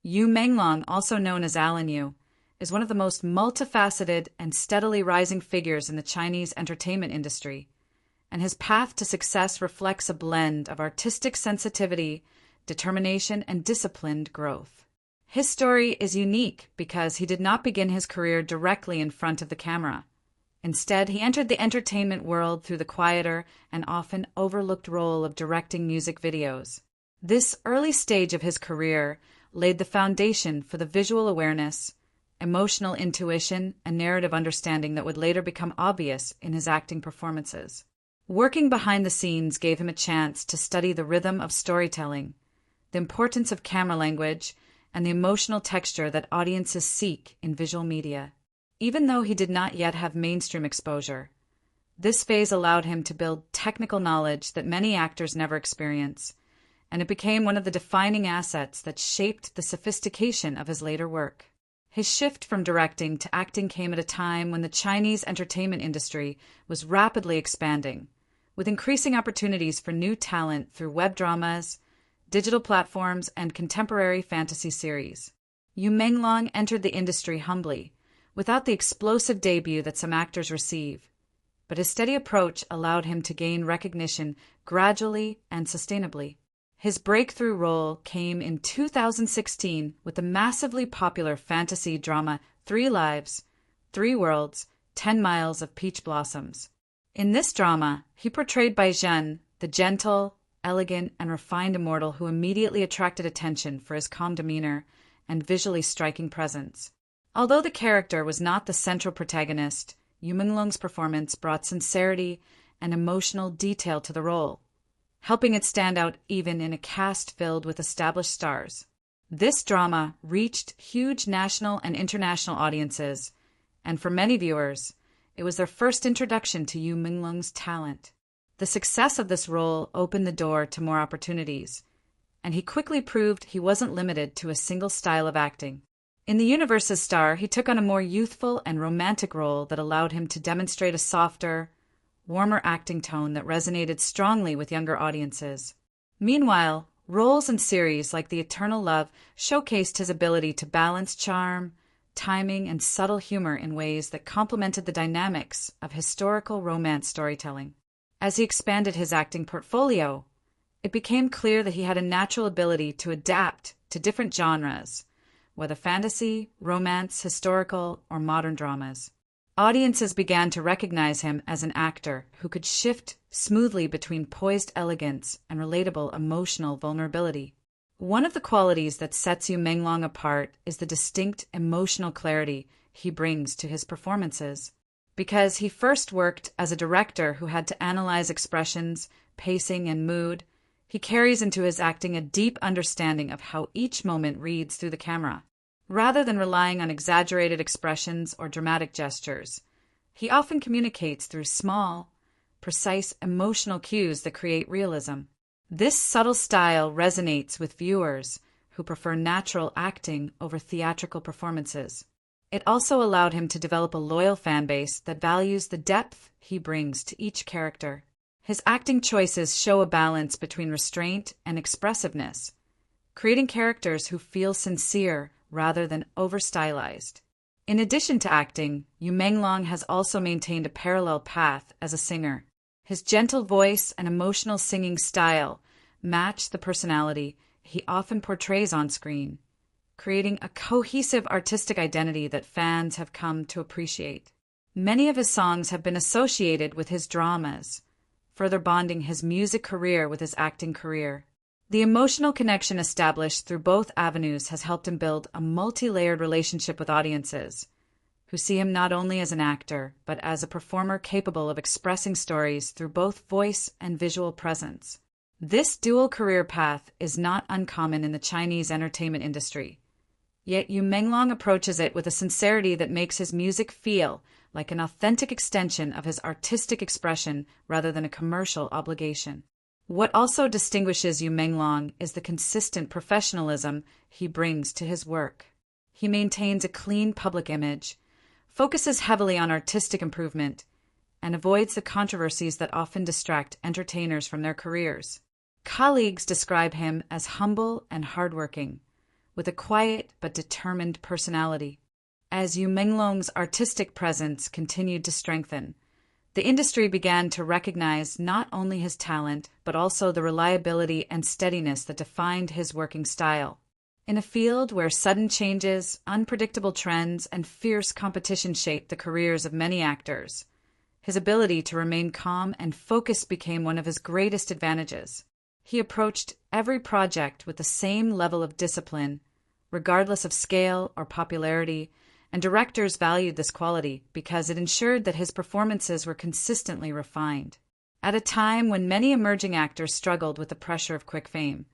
Yu Menglong, also known as Alan Yu, is one of the most multifaceted and steadily rising figures in the Chinese entertainment industry, and his path to success reflects a blend of artistic sensitivity, determination, and disciplined growth. His story is unique because he did not begin his career directly in front of the camera. Instead, he entered the entertainment world through the quieter and often overlooked role of directing music videos. This early stage of his career laid the foundation for the visual awareness, emotional intuition, and narrative understanding that would later become obvious in his acting performances. Working behind the scenes gave him a chance to study the rhythm of storytelling, the importance of camera language, and the emotional texture that audiences seek in visual media. Even though he did not yet have mainstream exposure, this phase allowed him to build technical knowledge that many actors never experience, and it became one of the defining assets that shaped the sophistication of his later work. His shift from directing to acting came at a time when the Chinese entertainment industry was rapidly expanding, with increasing opportunities for new talent through web dramas, digital platforms, and contemporary fantasy series. Yu Menglong entered the industry humbly, without the explosive debut that some actors receive, but his steady approach allowed him to gain recognition gradually and sustainably. His breakthrough role came in 2016 with the massively popular fantasy drama 3 Lives, 3 Worlds, 10 Miles of Peach Blossoms. In this drama, he portrayed Bai Zhen, the gentle, elegant, and refined immortal who immediately attracted attention for his calm demeanor and visually striking presence. Although the character was not the central protagonist, Yu Menglong's performance brought sincerity and emotional detail to the role, helping it stand out even in a cast filled with established stars. This drama reached huge national and international audiences, and for many viewers, it was their first introduction to Yu Menglong's talent. The success of this role opened the door to more opportunities, and he quickly proved he wasn't limited to a single style of acting. In the universe's star, he took on a more youthful and romantic role that allowed him to demonstrate a softer, warmer acting tone that resonated strongly with younger audiences. Meanwhile, roles in series like The Eternal Love showcased his ability to balance charm, timing, and subtle humor in ways that complemented the dynamics of historical romance storytelling. As he expanded his acting portfolio, it became clear that he had a natural ability to adapt to different genres, whether fantasy, romance, historical, or modern dramas. Audiences began to recognize him as an actor who could shift smoothly between poised elegance and relatable emotional vulnerability. One of the qualities that sets Yu Menglong apart is the distinct emotional clarity he brings to his performances. Because he first worked as a director who had to analyze expressions, pacing, and mood, he carries into his acting a deep understanding of how each moment reads through the camera. Rather than relying on exaggerated expressions or dramatic gestures, he often communicates through small, precise emotional cues that create realism. This subtle style resonates with viewers who prefer natural acting over theatrical performances. It also allowed him to develop a loyal fan base that values the depth he brings to each character. His acting choices show a balance between restraint and expressiveness, creating characters who feel sincere rather than over-stylized. In addition to acting, Yu Menglong has also maintained a parallel path as a singer. His gentle voice and emotional singing style match the personality he often portrays on screen, creating a cohesive artistic identity that fans have come to appreciate. Many of his songs have been associated with his dramas, further bonding his music career with his acting career. The emotional connection established through both avenues has helped him build a multi-layered relationship with audiences, who see him not only as an actor, but as a performer capable of expressing stories through both voice and visual presence. This dual career path is not uncommon in the Chinese entertainment industry. Yet Yu Menglong approaches it with a sincerity that makes his music feel like an authentic extension of his artistic expression rather than a commercial obligation. What also distinguishes Yu Menglong is the consistent professionalism he brings to his work. He maintains a clean public image, focuses heavily on artistic improvement, and avoids the controversies that often distract entertainers from their careers. Colleagues describe him as humble and hardworking, with a quiet but determined personality. As Yu Menglong's artistic presence continued to strengthen, the industry began to recognize not only his talent, but also the reliability and steadiness that defined his working style. In a field where sudden changes, unpredictable trends, and fierce competition shaped the careers of many actors, his ability to remain calm and focused became one of his greatest advantages. He approached every project with the same level of discipline, regardless of scale or popularity, and directors valued this quality because it ensured that his performances were consistently refined. At a time when many emerging actors struggled with the pressure of quick fame,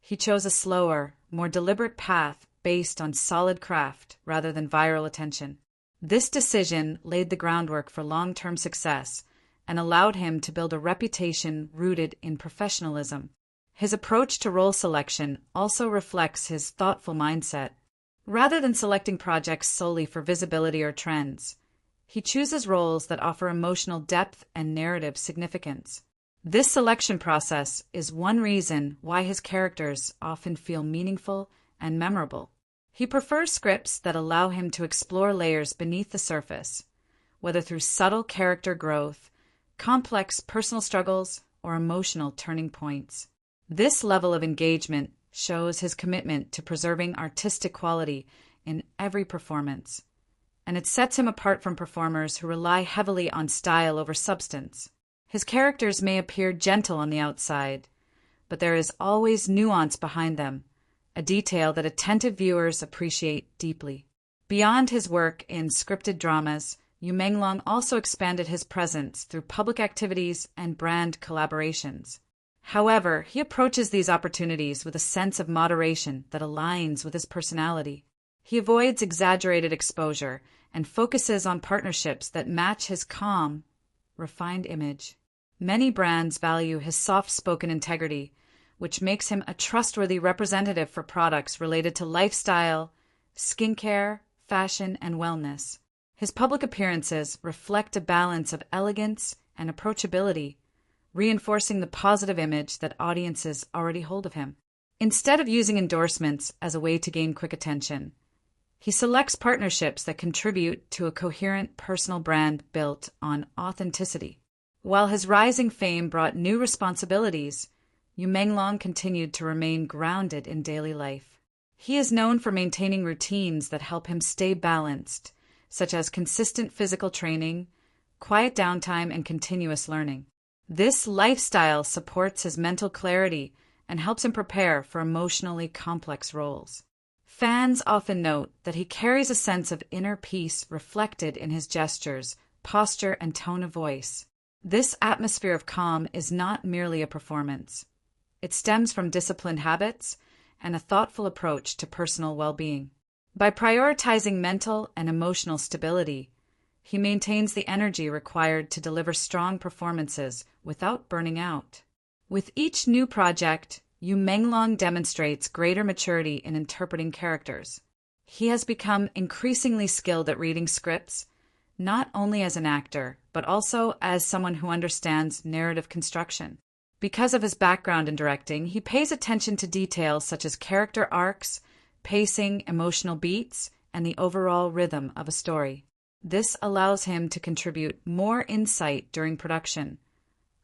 he chose a slower, more deliberate path based on solid craft rather than viral attention. This decision laid the groundwork for long-term success and allowed him to build a reputation rooted in professionalism. His approach to role selection also reflects his thoughtful mindset. Rather than selecting projects solely for visibility or trends, he chooses roles that offer emotional depth and narrative significance. This selection process is one reason why his characters often feel meaningful and memorable. He prefers scripts that allow him to explore layers beneath the surface, whether through subtle character growth, complex personal struggles, or emotional turning points. This level of engagement shows his commitment to preserving artistic quality in every performance, and it sets him apart from performers who rely heavily on style over substance. His characters may appear gentle on the outside, but there is always nuance behind them, a detail that attentive viewers appreciate deeply. Beyond his work in scripted dramas, Yu Menglong also expanded his presence through public activities and brand collaborations. However, he approaches these opportunities with a sense of moderation that aligns with his personality. He avoids exaggerated exposure and focuses on partnerships that match his calm, refined image. Many brands value his soft-spoken integrity, which makes him a trustworthy representative for products related to lifestyle, skincare, fashion, and wellness. His public appearances reflect a balance of elegance and approachability, reinforcing the positive image that audiences already hold of him. Instead of using endorsements as a way to gain quick attention, he selects partnerships that contribute to a coherent personal brand built on authenticity. While his rising fame brought new responsibilities, Yu Menglong continued to remain grounded in daily life. He is known for maintaining routines that help him stay balanced, such as consistent physical training, quiet downtime, and continuous learning. This lifestyle supports his mental clarity and helps him prepare for emotionally complex roles. Fans often note that he carries a sense of inner peace reflected in his gestures, posture, and tone of voice. This atmosphere of calm is not merely a performance. It stems from disciplined habits and a thoughtful approach to personal well-being. By prioritizing mental and emotional stability, he maintains the energy required to deliver strong performances without burning out. With each new project, Yu Menglong demonstrates greater maturity in interpreting characters. He has become increasingly skilled at reading scripts, not only as an actor, but also as someone who understands narrative construction. Because of his background in directing, he pays attention to details such as character arcs, pacing, emotional beats, and the overall rhythm of a story. This allows him to contribute more insight during production,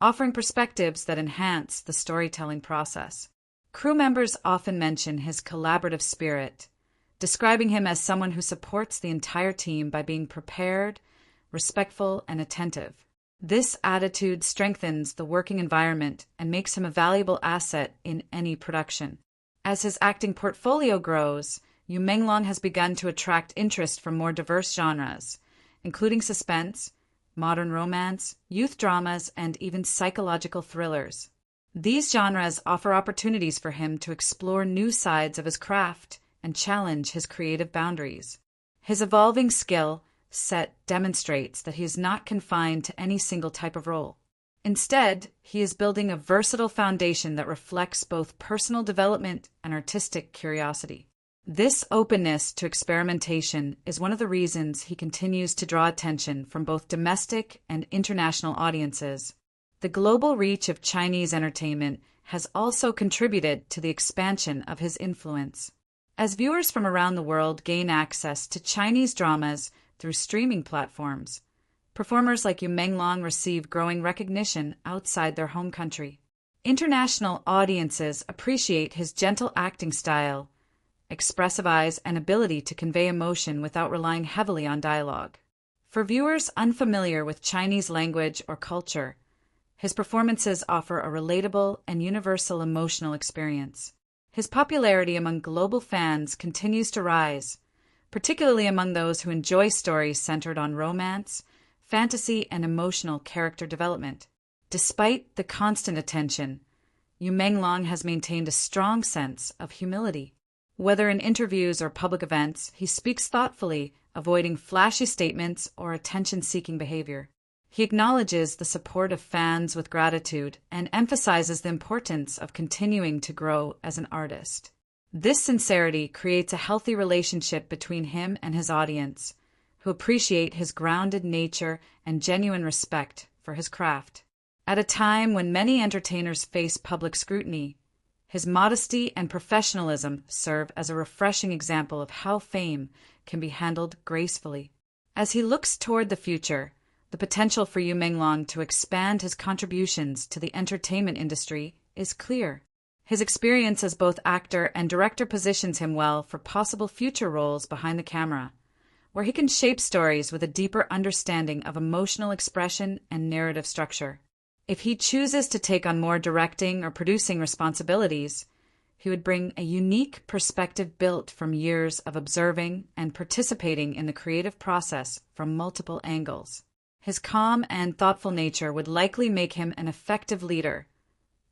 offering perspectives that enhance the storytelling process. Crew members often mention his collaborative spirit, describing him as someone who supports the entire team by being prepared, respectful, and attentive. This attitude strengthens the working environment and makes him a valuable asset in any production. As his acting portfolio grows, Yu Menglong has begun to attract interest from more diverse genres, including suspense, modern romance, youth dramas, and even psychological thrillers. These genres offer opportunities for him to explore new sides of his craft and challenge his creative boundaries. His evolving skill set demonstrates that he is not confined to any single type of role. Instead, he is building a versatile foundation that reflects both personal development and artistic curiosity. This openness to experimentation is one of the reasons he continues to draw attention from both domestic and international audiences. The global reach of Chinese entertainment has also contributed to the expansion of his influence. As viewers from around the world gain access to Chinese dramas through streaming platforms, performers like Yu Menglong receive growing recognition outside their home country. International audiences appreciate his gentle acting style, expressive eyes, and ability to convey emotion without relying heavily on dialogue. For viewers unfamiliar with Chinese language or culture, his performances offer a relatable and universal emotional experience. His popularity among global fans continues to rise, particularly among those who enjoy stories centered on romance, fantasy, and emotional character development. Despite the constant attention, Yu Menglong has maintained a strong sense of humility. Whether in interviews or public events, he speaks thoughtfully, avoiding flashy statements or attention-seeking behavior. He acknowledges the support of fans with gratitude and emphasizes the importance of continuing to grow as an artist. This sincerity creates a healthy relationship between him and his audience, who appreciate his grounded nature and genuine respect for his craft. At a time when many entertainers face public scrutiny, his modesty and professionalism serve as a refreshing example of how fame can be handled gracefully. As he looks toward the future, the potential for Yu Menglong to expand his contributions to the entertainment industry is clear. His experience as both actor and director positions him well for possible future roles behind the camera, where he can shape stories with a deeper understanding of emotional expression and narrative structure. If he chooses to take on more directing or producing responsibilities, he would bring a unique perspective built from years of observing and participating in the creative process from multiple angles. His calm and thoughtful nature would likely make him an effective leader,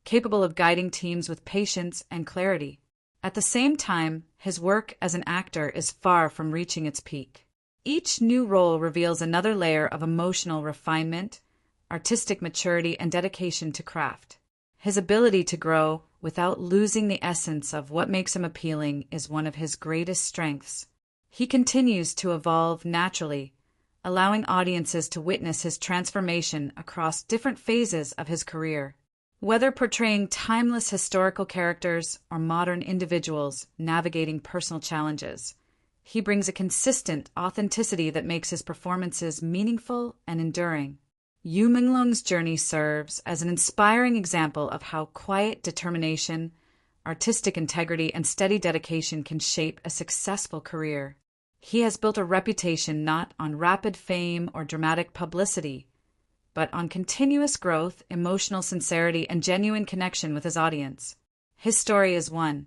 capable of guiding teams with patience and clarity. At the same time, his work as an actor is far from reaching its peak. Each new role reveals another layer of emotional refinement, artistic maturity, and dedication to craft. His ability to grow without losing the essence of what makes him appealing is one of his greatest strengths. He continues to evolve naturally, allowing audiences to witness his transformation across different phases of his career. Whether portraying timeless historical characters or modern individuals navigating personal challenges, he brings a consistent authenticity that makes his performances meaningful and enduring. Yu Menglong's journey serves as an inspiring example of how quiet determination, artistic integrity, and steady dedication can shape a successful career. He has built a reputation not on rapid fame or dramatic publicity, but on continuous growth, emotional sincerity, and genuine connection with his audience. His story is one